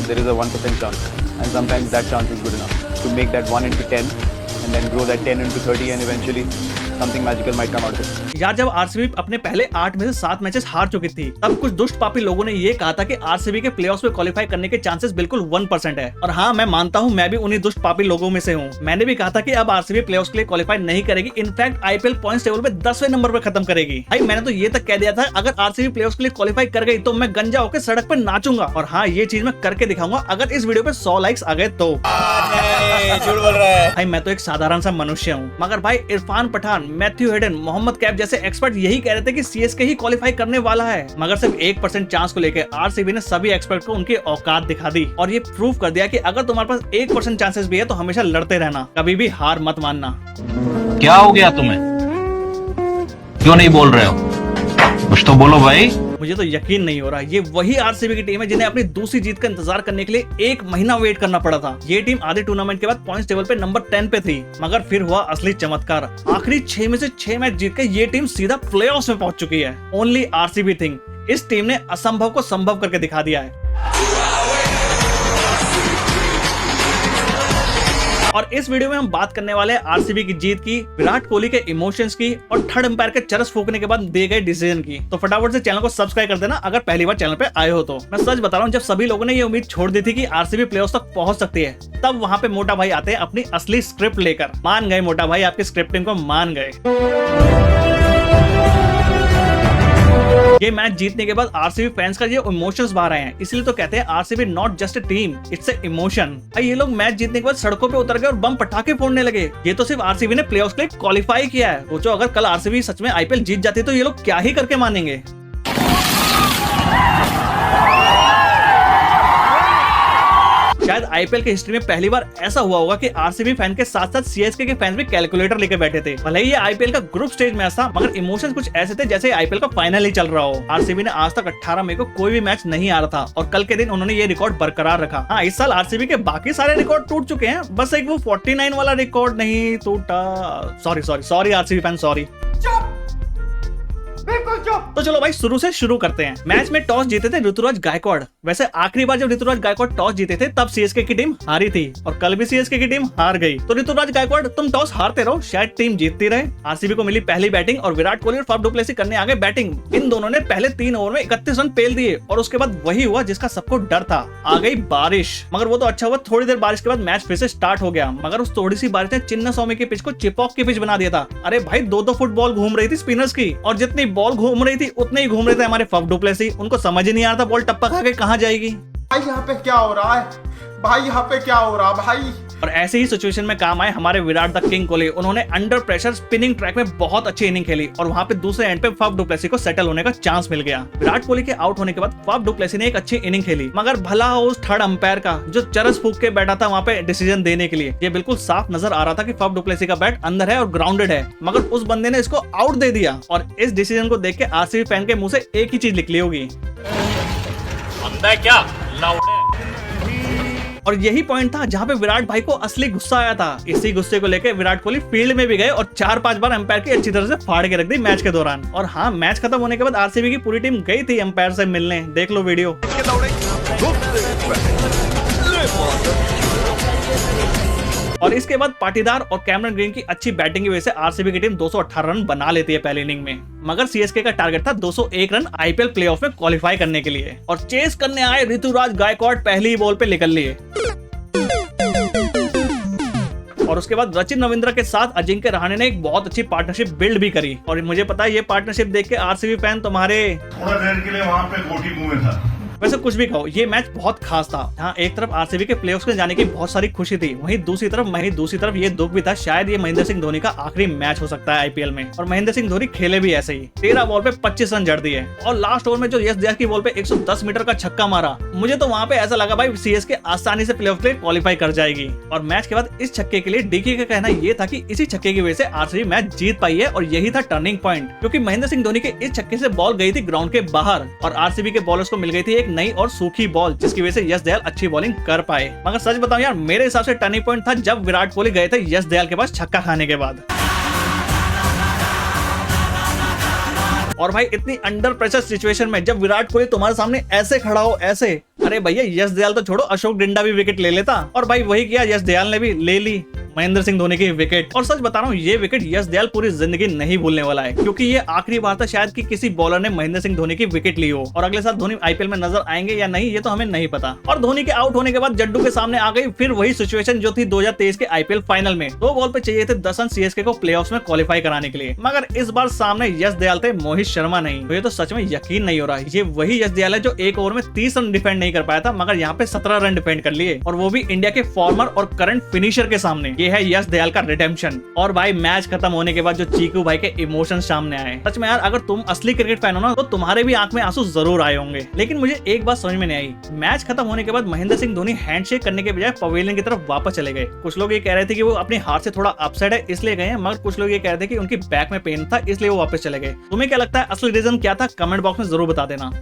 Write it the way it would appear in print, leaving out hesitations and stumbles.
there is a 1% chance, and sometimes that chance is good enough to make that 1 into 10 and then grow that 10 into 30 and eventually something magical might come out of it. यार जब RCB अपने पहले 8 में से 7 matches हार चुकी थी, तब कुछ दुष्ट पापी लोगों ने ये कहा था कि आरसीबी के प्लेऑफ्स में क्वालिफाई करने के चांसेस बिल्कुल 1% है। और हाँ, मैं मानता हूँ, मैं भी उन्हीं दुष्ट पापी लोगों में से हूँ। मैंने भी कहा था कि अब आरसीबी प्लेऑफ्स के लिए क्वालिफाई नहीं करेगी, इनफैक्ट आईपीएल पॉइंट्स टेबल पे 10वें नंबर पे खत्म करेगी। भाई मैंने तो ये तक कह दिया था, अगर आरसीबी प्लेऑफ्स के लिए क्वालिफाई कर गई तो मैं गंजा होकर सड़क पे नाचूंगा। और हाँ, ये चीज मैं करके दिखाऊंगा अगर इस वीडियो पे 100 लाइक्स आ गए तो। झूठ बोल रहा है भाई मैं तो एक साधारण सा मनुष्य हूँ, मगर भाई इरफान पठान, मैथ्यू हेडन, मोहम्मद कैफ जैसे एक्सपर्ट यही कह रहे थे कि सीएसके ही क्वालिफाई करने वाला है। मगर सिर्फ 1% चांस को लेकर आरसीबी ने सभी एक्सपर्ट को उनकी औकात दिखा दी और ये प्रूव कर दिया कि अगर तुम्हारे पास 1% चांसेस भी है तो हमेशा लड़ते रहना, कभी भी हार मत मानना। क्या हो गया तुम्हें? क्यों नहीं बोल रहे हो? कुछ तो बोलो भाई। मुझे तो यकीन नहीं हो रहा, ये वही आरसीबी की टीम है जिन्हें अपनी दूसरी जीत का इंतजार करने के लिए 1 महीना वेट करना पड़ा था। ये टीम आधे टूर्नामेंट के बाद पॉइंट्स टेबल पे नंबर 10 पे थी, मगर फिर हुआ असली चमत्कार। आखिरी 6 में से 6 मैच जीत के ये टीम सीधा प्लेऑफ्स में पहुंच चुकी है। ओनली आरसीबी थिंग, इस टीम ने असंभव को संभव करके दिखा दिया है। और इस वीडियो में हम बात करने वाले हैं आरसीबी की जीत की, विराट कोहली के इमोशंस की और थर्ड अंपायर के चरस फूकने के बाद दिए गए डिसीजन की। तो फटाफट से चैनल को सब्सक्राइब कर देना अगर पहली बार चैनल पे आए हो तो। मैं सच बता रहा हूँ, जब सभी लोगों ने ये उम्मीद छोड़ दी थी कि आरसीबी प्लेऑफ्स तक पहुंच सकती है, तब वहां पे मोटा भाई आते हैं अपनी असली स्क्रिप्ट लेकर। मान गए मोटा भाई, आपकी स्क्रिप्टिंग को मान गए। ये मैच जीतने के बाद आरसीबी फैंस का ये इमोशंस बाहर आए हैं, इसलिए तो कहते हैं RCB not just a team, it's a emotion. ये लोग मैच जीतने के बाद सड़कों पे उतर गए और बम पटाखे फोड़ने लगे। ये तो सिर्फ आरसीबी ने प्लेऑफ्स के लिए क्वालिफाई किया है। सोचो अगर कल आरसीबी सच में आईपीएल जीत जाती तो ये लोग क्या ही करके मानेंगे। शायद आईपीएल की हिस्ट्री में पहली बार ऐसा हुआ होगा कि आरसीबी फैन के साथ साथ सीएसके के फैंस भी कैलकुलेटर लेके बैठे थे। भले ही ये आईपीएल का ग्रुप स्टेज मैच था, मगर इमोशंस कुछ ऐसे थे जैसे आईपीएल का फाइनल ही चल रहा हो। आरसीबी ने आज तक 18 मई को कोई भी मैच नहीं हारा था और कल के दिन उन्होंने ये रिकॉर्ड बरकरार रखा। हाँ, इस साल आरसीबी के बाकी सारे रिकॉर्ड टूट चुके हैं, बस एक वो 49 वाला रिकॉर्ड नहीं टूटा। Sorry RCB fan, sorry. तो चलो भाई शुरू से शुरू करते हैं। मैच में टॉस जीते थे ऋतुराज गायकवाड़। वैसे आखिरी बार जब ऋतुराज गायकवाड़ टॉस जीते थे तब सीएसके की टीम हारी थी और कल भी सीएसके की टीम हार गई। तो ऋतुराज गायकवाड़, तुम टॉस हारते रहो, शायद टीम जीतती रहे। आरसीबी को मिली पहली बैटिंग और विराट कोहली और फाफ डु प्लेसी करने आगे बैटिंग। इन दोनों ने पहले 3 ओवर में 31 रन पेल दिए और उसके बाद वही हुआ जिसका सबको डर था, आ गई बारिश। मगर वो तो अच्छा हुआ, थोड़ी देर बारिश के बाद मैच फिर से स्टार्ट हो गया। मगर उस थोड़ी सी बारिश ने चिन्नास्वामी की पिच को चिपॉक की पिच बना दिया था। अरे भाई 2-2 फुट बॉल घूम रही थी स्पिनर्स की, और जितनी बॉल घूम रही थी उतने ही घूम रहे थे हमारे फाफ डु प्लेसी। उनको समझ ही नहीं आ रहा था बॉल टप्पा खा के कहां जाएगी। भाई यहाँ पे क्या हो रहा है भाई, यहाँ पे क्या हो रहा भाई। और ऐसे ही सिचुएशन में काम आए हमारे विराट द किंग कोहली। उन्होंने अंडर प्रेशर स्पिनिंग ट्रैक में बहुत अच्छी इनिंग खेली और वहां पे दूसरे एंड पे फाफ डु प्लेसी को सेटल होने का चांस मिल गया। विराट कोहली के आउट होने के बाद फाफ डु प्लेसी ने एक अच्छी इनिंग खेली, मगर भला हो उस थर्ड अंपायर का जो चरस फूक के बैठा था वहां पे डिसीजन देने के लिए। ये बिल्कुल साफ नजर आ रहा था कि फाफ डु प्लेसी का बैट अंदर है और ग्राउंडेड है, मगर उस बंदे ने इसको आउट दे दिया। और इस डिसीजन को देख के आरसीबी फैन के मुंह से एक ही चीज निकली होगी, क्या लाउड है। और यही पॉइंट था जहां पे विराट भाई को असली गुस्सा आया था। इसी गुस्से को लेकर विराट कोहली फील्ड में भी गए और 4-5 बार अंपायर की अच्छी तरह से फाड़ के रख दी मैच के दौरान। और हाँ, मैच खत्म होने के बाद आरसीबी की पूरी टीम गई थी अंपायर से मिलने, देख लो वीडियो। और इसके बाद पाटीदार और कैमरन ग्रीन की अच्छी बैटिंग की वजह से आरसीबी की टीम 218 रन बना लेती है पहली इनिंग में। मगर सीएसके का टारगेट था 201 रन आईपीएल प्लेऑफ में क्वालिफाई करने के लिए। और चेस करने आए ऋतुराज गायकवाड़ पहली ही बॉल पे निकल लिए। और उसके बाद रचिन रविंद्र के साथ अजिंक्य रहाणे ने एक बहुत अच्छी पार्टनरशिप बिल्ड भी करी। और मुझे पता है ये पार्टनरशिप देख के आरसीबी फैन तुम्हारे थोड़ा देर के लिए वहां पे गोटी मुंह में था। वैसे कुछ भी कहो, ये मैच बहुत खास था। हाँ, एक तरफ आरसीबी के प्लेऑफ्स में जाने की बहुत सारी खुशी थी, वहीं दूसरी तरफ ये दुख भी था, शायद ये महेंद्र सिंह धोनी का आखिरी मैच हो सकता है आईपीएल में। और महेंद्र सिंह धोनी खेले भी ऐसे ही, 13 बॉल पे 25 रन जड़ दिए और लास्ट ओवर में जो यश दयाल की बॉल पे 110 मीटर का छक्का मारा, मुझे तो वहां पे ऐसा लगा भाई सीएसके आसानी से प्लेऑफ के क्वालिफाई कर जाएगी। और मैच के बाद इस छक्के के लिए डीके का कहना ये था कि इसी छक्के की वजह से आरसीबी मैच जीत पाई है और यही था टर्निंग पॉइंट, क्योंकि महेंद्र सिंह धोनी के इस छक्के से बॉल गई थी ग्राउंड के बाहर और आरसीबी के बॉलर्स को मिल गई थी एक नई और सूखी बॉल, जिसकी वजह से यश दयाल अच्छी बॉलिंग कर पाए। मगर सच बताऊं यार, मेरे हिसाब से टर्निंग पॉइंट था जब विराट कोहली गए थे यश दयाल के पास छक्का खाने के बाद। और भाई इतनी अंडर प्रेशर सिचुएशन में जब विराट कोहली तुम्हारे सामने ऐसे खड़ा हो, ऐसे अरे भैया यश दयाल तो छोड़ो, अशोक डिंडा भी विकेट ले लेता, और भाई वही किया, यश दयाल ने भी ले ली महेंद्र सिंह धोनी की विकेट। और सच बता रहा हूँ, ये विकेट यश दयाल पूरी जिंदगी नहीं भूलने वाला है, क्योंकि ये आखिरी बार था शायद कि किसी बॉलर ने महेंद्र सिंह धोनी की विकेट ली हो। और अगले साल धोनी आईपीएल में नजर आएंगे या नहीं, ये तो हमें नहीं पता। और धोनी के आउट होने के बाद जड्डू के सामने आ गई फिर वही सिचुएशन जो थी 2023 के आईपीएल फाइनल में। 2 बॉल पे चाहिए थे 10 रन सीएसके को प्लेऑफ्स में क्वालिफाई कराने के लिए, मगर इस बार सामने यश दयाल थे, मोहित शर्मा नहीं। तो ये तो सच में यकीन नहीं हो रहा है, ये वही यश दयाल है जो एक ओवर में 30 रन डिफेंड नहीं कर पाया था, मगर यहाँ पे 17 रन डिफेंड कर लिए, और वो भी इंडिया के फॉर्मर और करंट फिनिशर के सामने। ये है यश दयाल का रिडेम्पशन। और भाई मैच खत्म होने के बाद जो चीकू भाई के इमोशन सामने आए, सच में यार अगर तुम असली क्रिकेट फैन हो ना तो तुम्हारे भी आंख में आंसू जरूर आए होंगे। लेकिन मुझे एक बात समझ में नहीं आई, मैच खत्म होने के बाद महेंद्र सिंह धोनी हैंडशेक करने के बजाय पवेलियन की तरफ वापस चले गए। कुछ लोग ये कह रहे थे कि वो अपने हाथ से थोड़ा अपसेट है इसलिए गए हैं, मगर कुछ लोग ये कह रहे थे कि उनकी बैक में पेन था इसलिए वो वापस चले गए। तुम्हें क्या लगता है असली रीजन क्या था? कमेंट बॉक्स में जरूर बता देना।